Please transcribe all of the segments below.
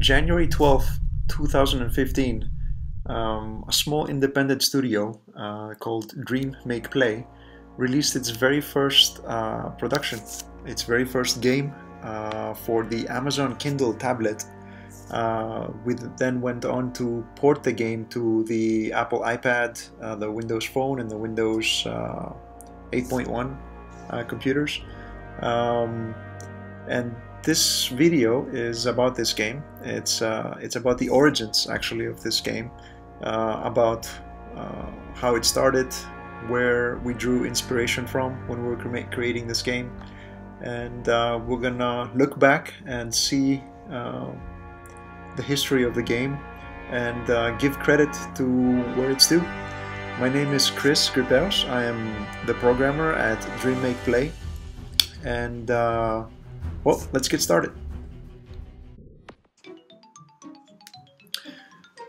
January 12th, 2015, a small independent studio called Dream.make.play released its very first production, its very first game for the Amazon Kindle tablet. We then went on to port the game to the Apple iPad, the Windows Phone, and the Windows 8.1 computers. And this video is about this game. It's about the origins, actually, of this game, about how it started, where we drew inspiration from when we were creating this game, and we're gonna look back and see the history of the game and give credit to where it's due. My name is Gripeos. I am the programmer at dream.make.play, and well, let's get started.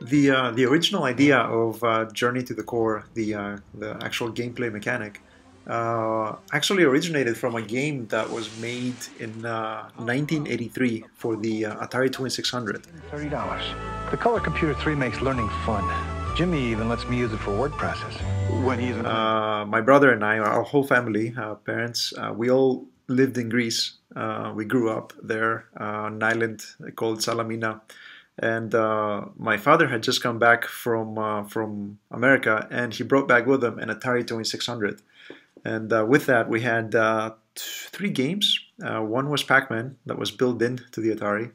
The original idea of Journey to the Core, the actual gameplay mechanic, actually originated from a game that was made in 1983 for the Atari 2600. $30. The Color Computer 3 makes learning fun. Jimmy even lets me use it for word processing. When he's my brother and I, our whole family, parents, we all lived in Greece. We grew up there on an island called Salamina, and my father had just come back from America, and he brought back with him an Atari 2600. And with that, we had 3 games. One was Pac-Man, that was built into the Atari.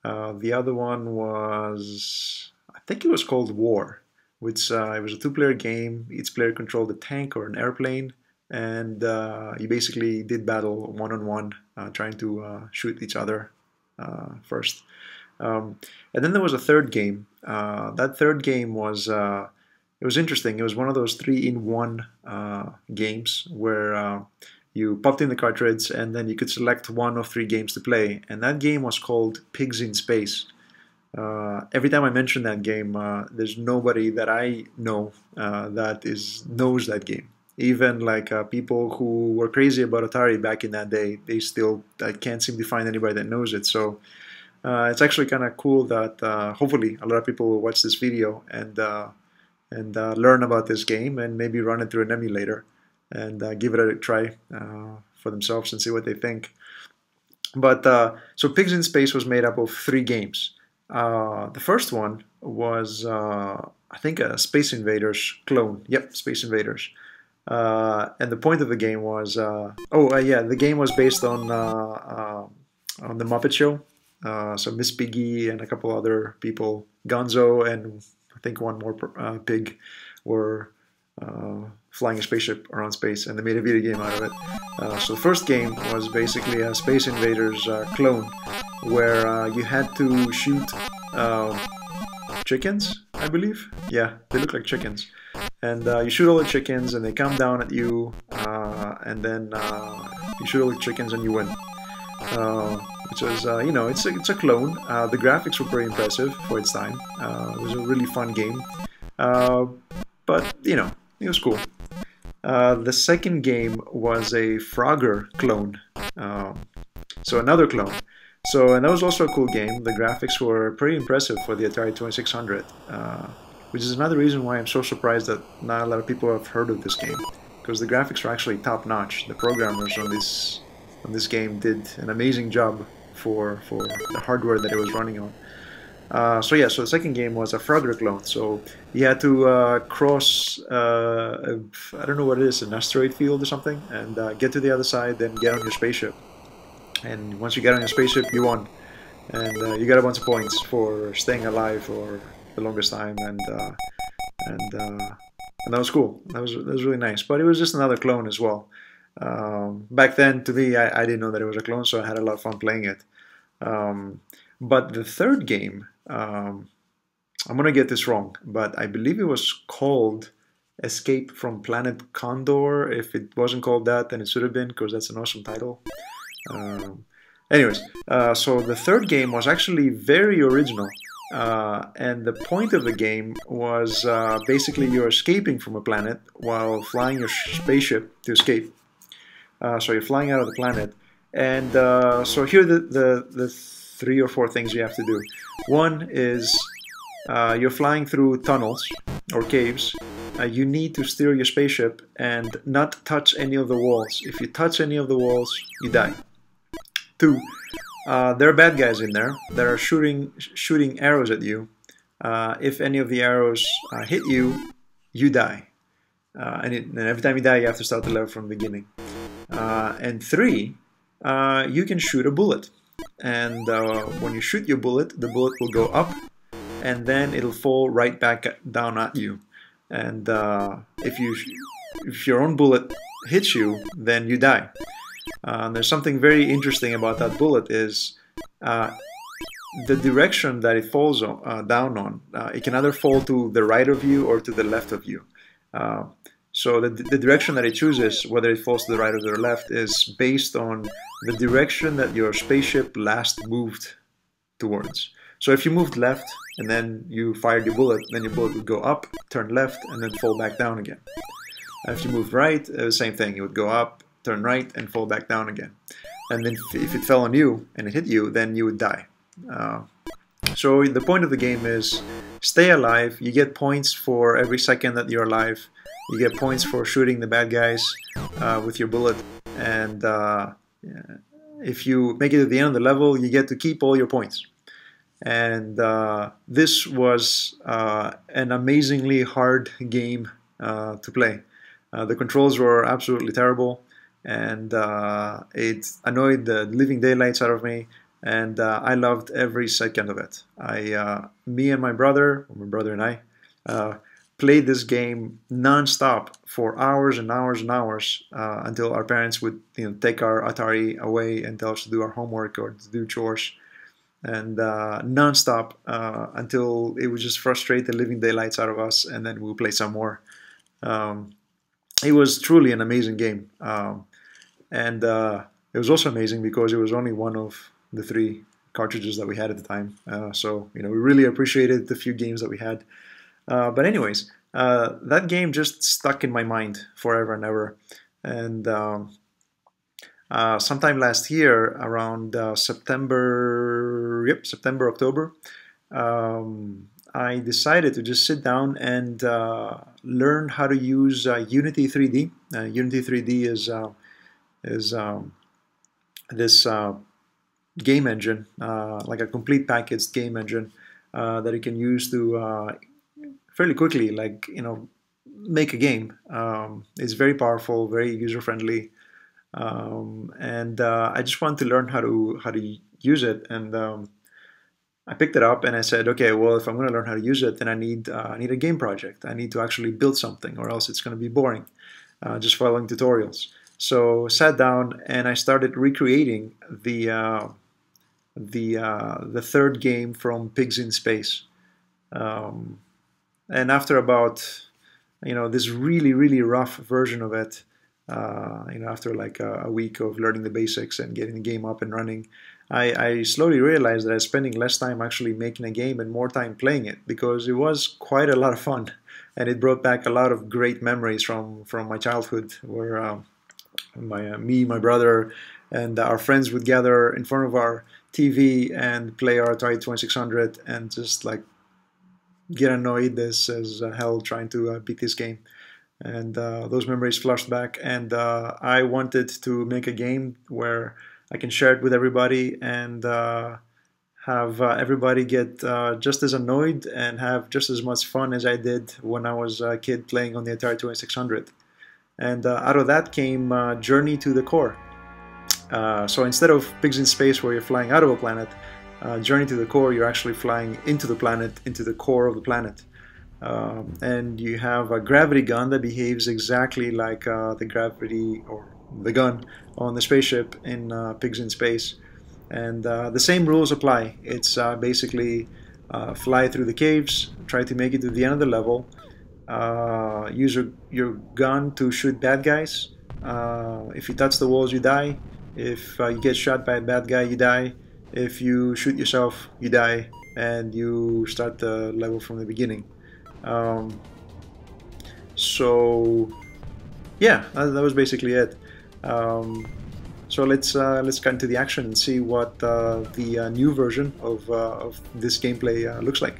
The other one was, I think it was called War, which it was a 2-player game. Each player controlled a tank or an airplane, and you basically did battle one-on-one, trying to shoot each other first. And then there was a third game. That third game was it was interesting. It was one of those 3-in-1 games where you popped in the cartridge and then you could select one of 3 games to play. And that game was called Pigs in Space. Every time I mention that game, there's nobody that I know that knows that game. Even like people who were crazy about Atari back in that day, I can't seem to find anybody that knows it. So it's actually kind of cool that hopefully a lot of people will watch this video and learn about this game and maybe run it through an emulator and give it a try for themselves and see what they think. But so Pigs in Space was made up of 3 games. The first one was I think a Space Invaders clone. Yep, Space Invaders. And the point of the game was the game was based on the Muppet Show. So Miss Piggy and a couple other people, Gonzo and I think one more pig, were flying a spaceship around space, and they made a video game out of it. So the first game was basically a Space Invaders clone, where you had to shoot chickens, I believe. Yeah, they look like chickens. And you shoot all the chickens, and they come down at you, and then you shoot all the chickens, and you win. Which was, it's a clone. The graphics were pretty impressive for its time. It was a really fun game, but it was cool. The second game was a Frogger clone, so another clone. And that was also a cool game. The graphics were pretty impressive for the Atari 2600, which is another reason why I'm so surprised that not a lot of people have heard of this game, because the graphics were actually top-notch. The programmers on this game did an amazing job for the hardware that it was running on. So the second game was a Frogger clone. So you had to cross, I don't know what it is, an asteroid field or something, and get to the other side, then get on your spaceship. And once you get on your spaceship, you won. And you got a bunch of points for staying alive for the longest time, and that was cool. That was really nice. But it was just another clone as well. Back then, to me, I didn't know that it was a clone, so I had a lot of fun playing it. But the third game, I'm going to get this wrong, but I believe it was called Escape from Planet Condor. If it wasn't called that, then it should have been, because that's an awesome title. So the third game was actually very original. And the point of the game was basically you're escaping from a planet while flying your spaceship to escape. So you're flying out of the planet, and so here the three or four things you have to do. One is you're flying through tunnels or caves. You need to steer your spaceship and not touch any of the walls. If you touch any of the walls, you die. Two, there are bad guys in there that are shooting arrows at you. If any of the arrows hit you, you die. And every time you die, you have to start the level from the beginning. And three, you can shoot a bullet. And when you shoot your bullet, the bullet will go up, and then it'll fall right back down at you. And if your own bullet hits you, then you die. There's something very interesting about that bullet is the direction that it falls down on. It can either fall to the right of you or to the left of you. So the direction that it chooses, whether it falls to the right or the left, is based on the direction that your spaceship last moved towards. So if you moved left and then you fired your bullet, then your bullet would go up, turn left, and then fall back down again. If you moved right, same thing. It would go up, turn right, and fall back down again. And then if it fell on you and it hit you, then you would die. So the point of the game is stay alive. You get points for every second that you're alive. You get points for shooting the bad guys with your bullet. And if you make it to the end of the level, you get to keep all your points. And this was an amazingly hard game to play. The controls were absolutely terrible, and it annoyed the living daylights out of me, and I loved every second of it. Me and my brother and I, played this game non-stop for hours and hours and hours until our parents would take our Atari away and tell us to do our homework or to do chores. And non-stop until it would just frustrate the living daylights out of us, and then we'll play some more. It was truly an amazing game, and it was also amazing because it was only one of the 3 cartridges that we had at the time. So we really appreciated the few games that we had. But anyways, that game just stuck in my mind forever and ever. And sometime last year, around September, October, I decided to just sit down and learn how to use Unity 3D. Unity 3D is this game engine, like a complete packaged game engine that you can use to fairly quickly, make a game. It's very powerful, very user-friendly. And I just wanted to learn how to use it, and I picked it up and I said, okay, well, if I'm going to learn how to use it, then I need a game project. I need to actually build something, or else it's going to be boring, just following tutorials. So sat down and I started recreating the third game from Pigs in Space. And after about this really rough version of it, after like a week of learning the basics and getting the game up and running, I slowly realized that I was spending less time actually making a game and more time playing it, because it was quite a lot of fun, and it brought back a lot of great memories from my childhood, where me, my brother, and our friends would gather in front of our TV and play our Atari 2600 and just like get annoyed as hell trying to beat this game. And those memories flashed back, and I wanted to make a game where I can share it with everybody and have everybody get just as annoyed and have just as much fun as I did when I was a kid playing on the Atari 2600. And out of that came Journey to the Core. So instead of Pigs in Space where you're flying out of a planet, Journey to the Core, you're actually flying into the planet, into the core of the planet. And you have a gravity gun that behaves exactly like the gravity or the gun on the spaceship in Pigs in Space. And the same rules apply. It's basically fly through the caves, try to make it to the end of the level, use your gun to shoot bad guys. If you touch the walls, you die. If you get shot by a bad guy, you die. If you shoot yourself, you die, and you start the level from the beginning. So yeah, that was basically it. So let's get into the action and see what the new version of this gameplay looks like.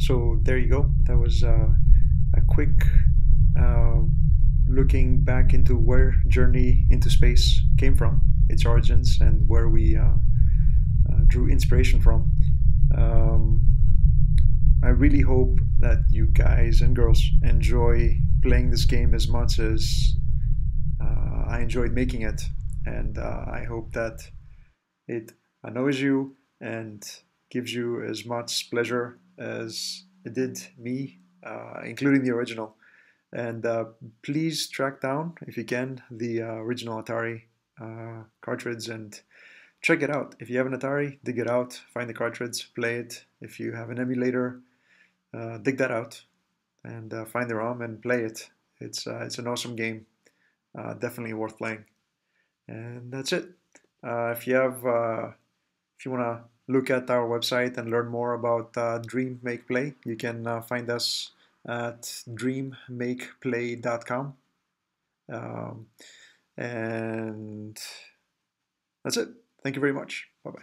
So there you go. That was a quick uh, looking back into where Journey into Space came from, its origins, and where we drew inspiration from. Um, I really hope that you guys and girls enjoy playing this game as much as I enjoyed making it, and I hope that it annoys you and gives you as much pleasure as it did me, including the original. And please track down, if you can, the original Atari cartridge and check it out. If you have an Atari, dig it out, find the cartridge, play it. If you have an emulator, dig that out and find the ROM and play it. It's an awesome game, definitely worth playing. And that's it. If you want to look at our website and learn more about Dream Make Play, you can find us at dream.make.play.com. Um, and that's it. Thank you very much. Bye bye.